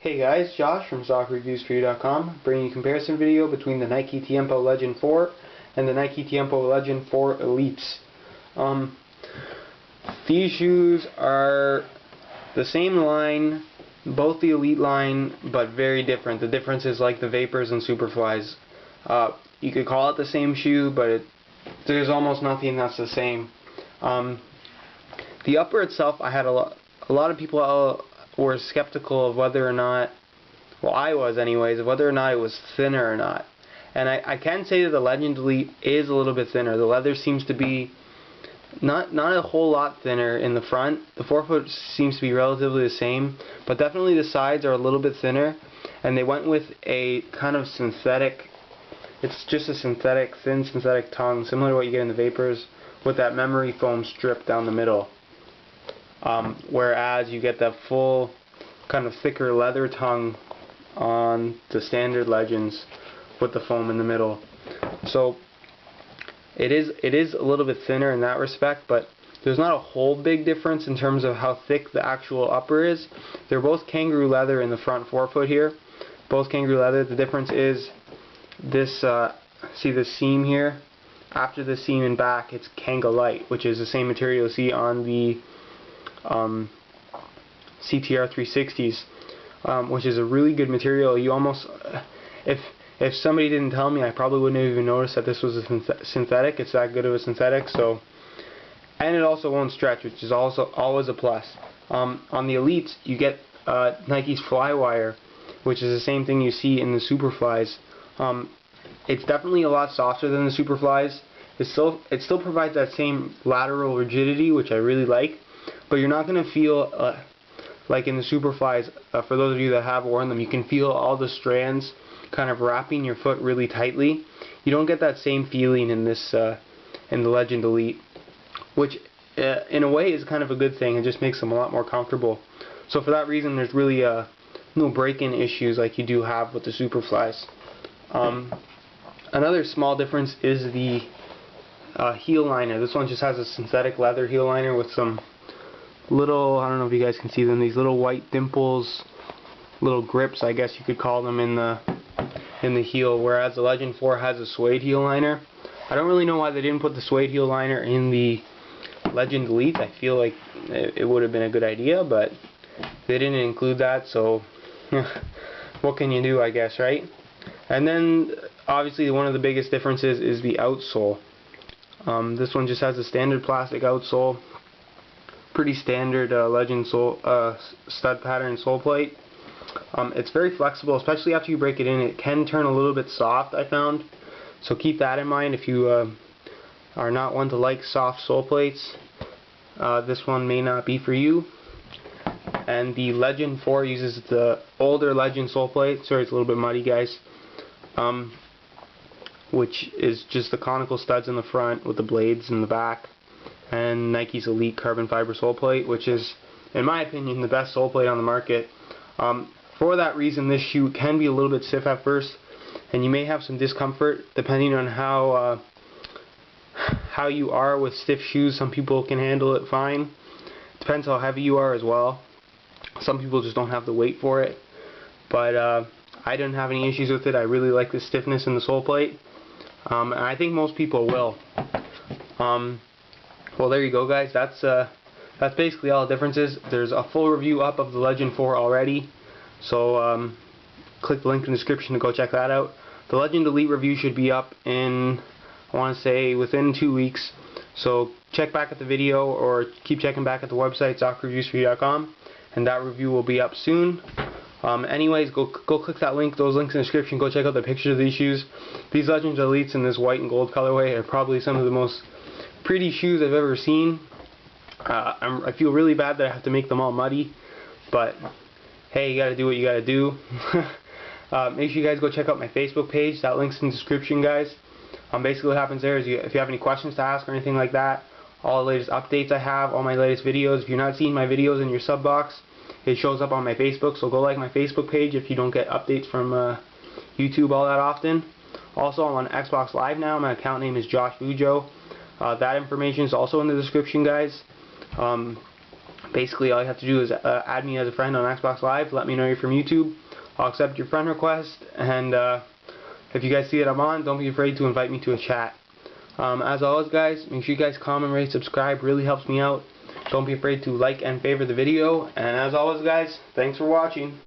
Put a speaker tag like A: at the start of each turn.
A: Hey guys, Josh from StockReviewsForYou.com, bringing you a comparison video between the Nike Tiempo Legend 4 and the Nike Tiempo Legend 4 Elites. These shoes are the same line, both the Elite line, but very different. The difference is like the Vapors and Superflies. You could call it the same shoe, but there's almost nothing that's the same. The upper itself, I had a lot of people were skeptical of whether or not, well, I was anyways, of whether or not it was thinner or not. And I can say that the Legend Elite is a little bit thinner. The leather seems to be not a whole lot thinner in the front. The forefoot seems to be relatively the same, but definitely the sides are a little bit thinner. And they went with a kind of synthetic, it's just a thin synthetic tongue, similar to what you get in the Vapors, with that memory foam strip down the middle. Whereas you get that full kind of thicker leather tongue on the standard Legends with the foam in the middle. So it is a little bit thinner in that respect, but there's not a whole big difference in terms of how thick the actual upper is. They're both kangaroo leather in the front forefoot here. Both kangaroo leather. The difference is this, see the seam here? After the seam in back, it's Kanga Light, which is the same material you see on the CTR 360s, which is a really good material. You almost, if somebody didn't tell me, I probably wouldn't have even noticed that this was a synthetic. It's that good of a synthetic. So, and it also won't stretch, which is also always a plus. On the Elites, you get Nike's Flywire, which is the same thing you see in the Superflies. It's definitely a lot softer than the Superflies. It still provides that same lateral rigidity, which I really like. But you're not going to feel like in the Superflies, for those of you that have worn them, you can feel all the strands kind of wrapping your foot really tightly. You don't get that same feeling in this in the Legend Elite, which in a way is kind of a good thing. It just makes them a lot more comfortable. So for that reason, there's really no break-in issues like you do have with the Superflies. Another small difference is the heel liner. This one just has a synthetic leather heel liner with some little, I don't know if you guys can see them, these little white dimples, little grips, I guess you could call them, in the heel, whereas the Legend 4 has a suede heel liner. I don't really know why they didn't put the suede heel liner in the Legend Elite. I feel like it would have been a good idea, but they didn't include that, so what can you do, I guess, right? And then obviously one of the biggest differences is the outsole. This one just has a standard plastic outsole, pretty standard Legend sole, stud pattern sole plate. It's very flexible, especially after you break it in. It can turn a little bit soft, I found, so keep that in mind if you are not one to like soft sole plates. This one may not be for you. And the Legend 4 uses the older Legend sole plate. Sorry, it's a little bit muddy, guys. Which is just the conical studs in the front with the blades in the back, and Nike's Elite carbon fiber sole plate, which is, in my opinion, the best sole plate on the market. For that reason, this shoe can be a little bit stiff at first, and you may have some discomfort depending on how you are with stiff shoes. Some people can handle it fine. Depends how heavy you are as well. Some people just don't have the weight for it, but I didn't have any issues with it. I really like the stiffness in the sole plate, and I think most people will. Well, there you go, guys. That's basically all the differences. There's a full review up of the Legend 4 already, so click the link in the description to go check that out. The Legend Elite review should be up in, I want to say, within 2 weeks. So check back at the video, or keep checking back at the website, StockReviewsForYou.com, and that review will be up soon. Anyways, go click that link, those links in the description. Go check out the pictures of these shoes. These Legends Elites in this white and gold colorway are probably some of the most pretty shoes I've ever seen. I feel really bad that I have to make them all muddy, but hey, you gotta do what you gotta do. Make sure you guys go check out my Facebook page. That link's in the description, guys. Basically what happens there is if you have any questions to ask or anything like that, all the latest updates I have, all my latest videos. If you're not seeing my videos in your sub box, it shows up on my Facebook, so go like my Facebook page if you don't get updates from YouTube all that often. Also, I'm on Xbox Live now. My account name is Josh Vujo. That information is also in the description, guys. Basically, all you have to do is add me as a friend on Xbox Live. Let me know you're from YouTube. I'll accept your friend request, and if you guys see that I'm on, don't be afraid to invite me to a chat. As always, guys, make sure you guys comment, rate, subscribe. Really helps me out. Don't be afraid to like and favor the video. And as always, guys, thanks for watching.